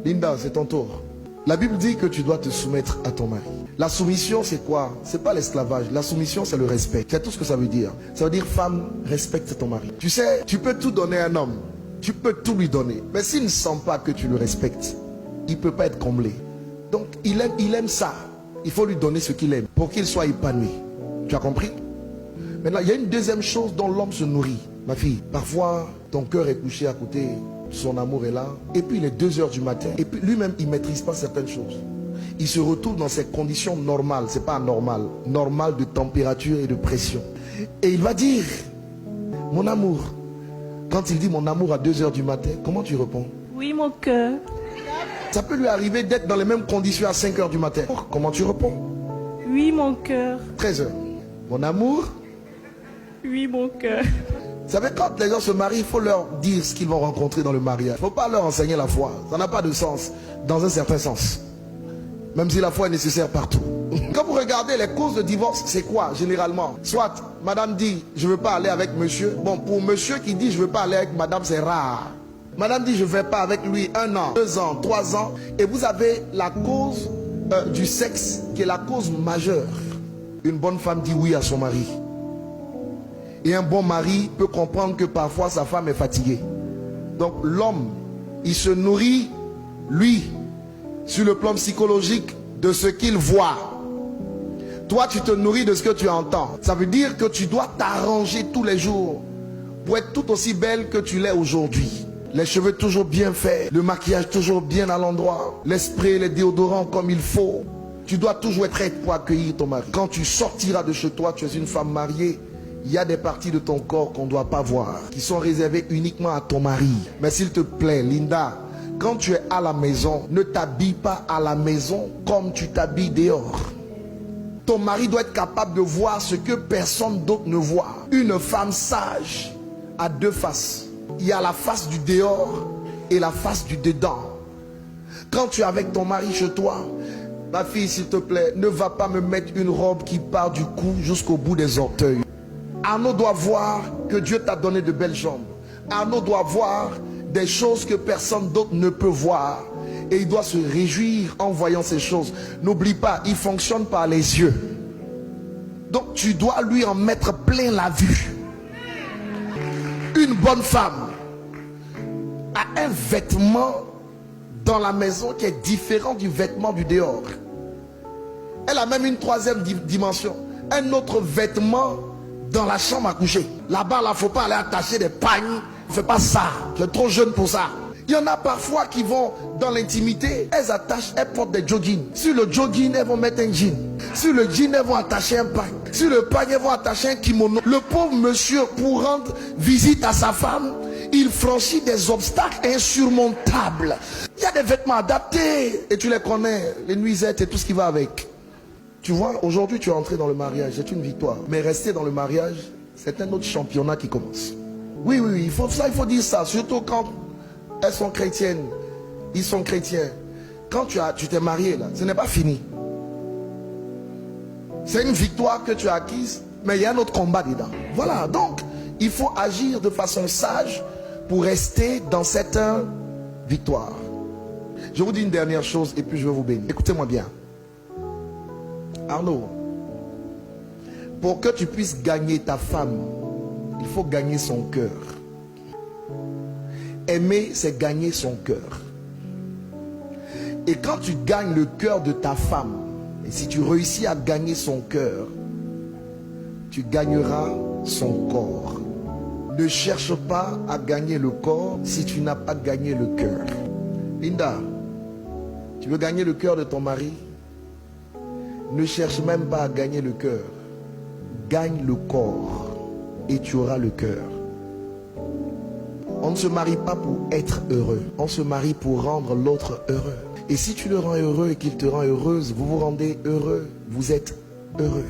Linda, c'est ton tour. La Bible dit que tu dois te soumettre à ton mari. La soumission, c'est quoi? C'est pas l'esclavage. La soumission, c'est le respect. C'est tout ce que ça veut dire. Ça veut dire, femme, respecte ton mari. Tu sais, tu peux tout donner à un homme. Tu peux tout lui donner. Mais s'il ne sent pas que tu le respectes, il ne peut pas être comblé. Donc, il aime ça. Il faut lui donner ce qu'il aime pour qu'il soit épanoui. Tu as compris? Maintenant, il y a une deuxième chose dont l'homme se nourrit. Ma fille, parfois, ton cœur est couché à côté, son amour est là, et puis il est 2 heures du matin, et puis lui-même, il ne maîtrise pas certaines choses. Il se retrouve dans ses conditions normales, c'est pas anormal, normal de température et de pression. Et il va dire, mon amour. Quand il dit mon amour à 2 heures du matin, comment tu réponds? Oui, mon cœur. Ça peut lui arriver d'être dans les mêmes conditions à 5 heures du matin. Comment tu réponds? Oui, mon cœur. 13 heures. Mon amour? Oui, mon cœur. Vous savez, quand les gens se marient, il faut leur dire ce qu'ils vont rencontrer dans le mariage. Il ne faut pas leur enseigner la foi. Ça n'a pas de sens, dans un certain sens. Même si la foi est nécessaire partout. Quand vous regardez les causes de divorce, c'est quoi généralement? Soit madame dit, je ne veux pas aller avec monsieur. Bon, pour monsieur qui dit, je ne veux pas aller avec madame, c'est rare. Madame dit, je ne vais pas avec lui 1 an, 2 ans, 3 ans. Et vous avez la cause du sexe qui est la cause majeure. Une bonne femme dit oui à son mari. Et un bon mari peut comprendre que parfois sa femme est fatiguée. Donc l'homme, il se nourrit, lui, sur le plan psychologique, de ce qu'il voit. Toi, tu te nourris de ce que tu entends. Ça veut dire que tu dois t'arranger tous les jours pour être tout aussi belle que tu l'es aujourd'hui. Les cheveux toujours bien faits, le maquillage toujours bien à l'endroit, les sprays, les déodorants comme il faut. Tu dois toujours être prête pour accueillir ton mari. Quand tu sortiras de chez toi, tu es une femme mariée. Il y a des parties de ton corps qu'on ne doit pas voir, qui sont réservées uniquement à ton mari. Mais s'il te plaît, Linda, quand tu es à la maison, ne t'habille pas à la maison comme tu t'habilles dehors. Ton mari doit être capable de voir ce que personne d'autre ne voit. Une femme sage a 2 faces. Il y a la face du dehors et la face du dedans. Quand tu es avec ton mari chez toi, ma fille, s'il te plaît, ne va pas me mettre une robe qui part du cou jusqu'au bout des orteils. Arnaud doit voir que Dieu t'a donné de belles jambes. Arnaud doit voir des choses que personne d'autre ne peut voir. Et il doit se réjouir en voyant ces choses. N'oublie pas, il fonctionne par les yeux. Donc tu dois lui en mettre plein la vue. Une bonne femme a un vêtement dans la maison qui est différent du vêtement du dehors. Elle a même une 3e dimension. Un autre vêtement dans la chambre à coucher. Là-bas, il ne faut pas aller attacher des pagnes. Ne fais pas ça. Tu es trop jeune pour ça. Il y en a parfois qui vont dans l'intimité. Elles portent des joggings. Sur le jogging, elles vont mettre un jean. Sur le jean, elles vont attacher un pagne. Sur le pagne, elles vont attacher un kimono. Le pauvre monsieur, pour rendre visite à sa femme, il franchit des obstacles insurmontables. Il y a des vêtements adaptés. Et tu les connais. Les nuisettes et tout ce qui va avec. Tu vois, aujourd'hui tu es entré dans le mariage, c'est une victoire. Mais rester dans le mariage, c'est un autre championnat qui commence. Oui, il faut dire ça. Surtout quand elles sont chrétiennes, ils sont chrétiens. Quand tu t'es marié là, ce n'est pas fini. C'est une victoire que tu as acquise, mais il y a un autre combat dedans. Voilà, donc il faut agir de façon sage pour rester dans cette victoire. Je vous dis une dernière chose et puis je vais vous bénir. Écoutez-moi bien. Arnaud, pour que tu puisses gagner ta femme, il faut gagner son cœur. Aimer, c'est gagner son cœur. Et quand tu gagnes le cœur de ta femme, et si tu réussis à gagner son cœur, tu gagneras son corps. Ne cherche pas à gagner le corps si tu n'as pas gagné le cœur. Linda, tu veux gagner le cœur de ton mari? Ne cherche même pas à gagner le cœur. Gagne le corps et tu auras le cœur. On ne se marie pas pour être heureux. On se marie pour rendre l'autre heureux. Et si tu le rends heureux et qu'il te rend heureuse, vous vous rendez heureux. Vous êtes heureux.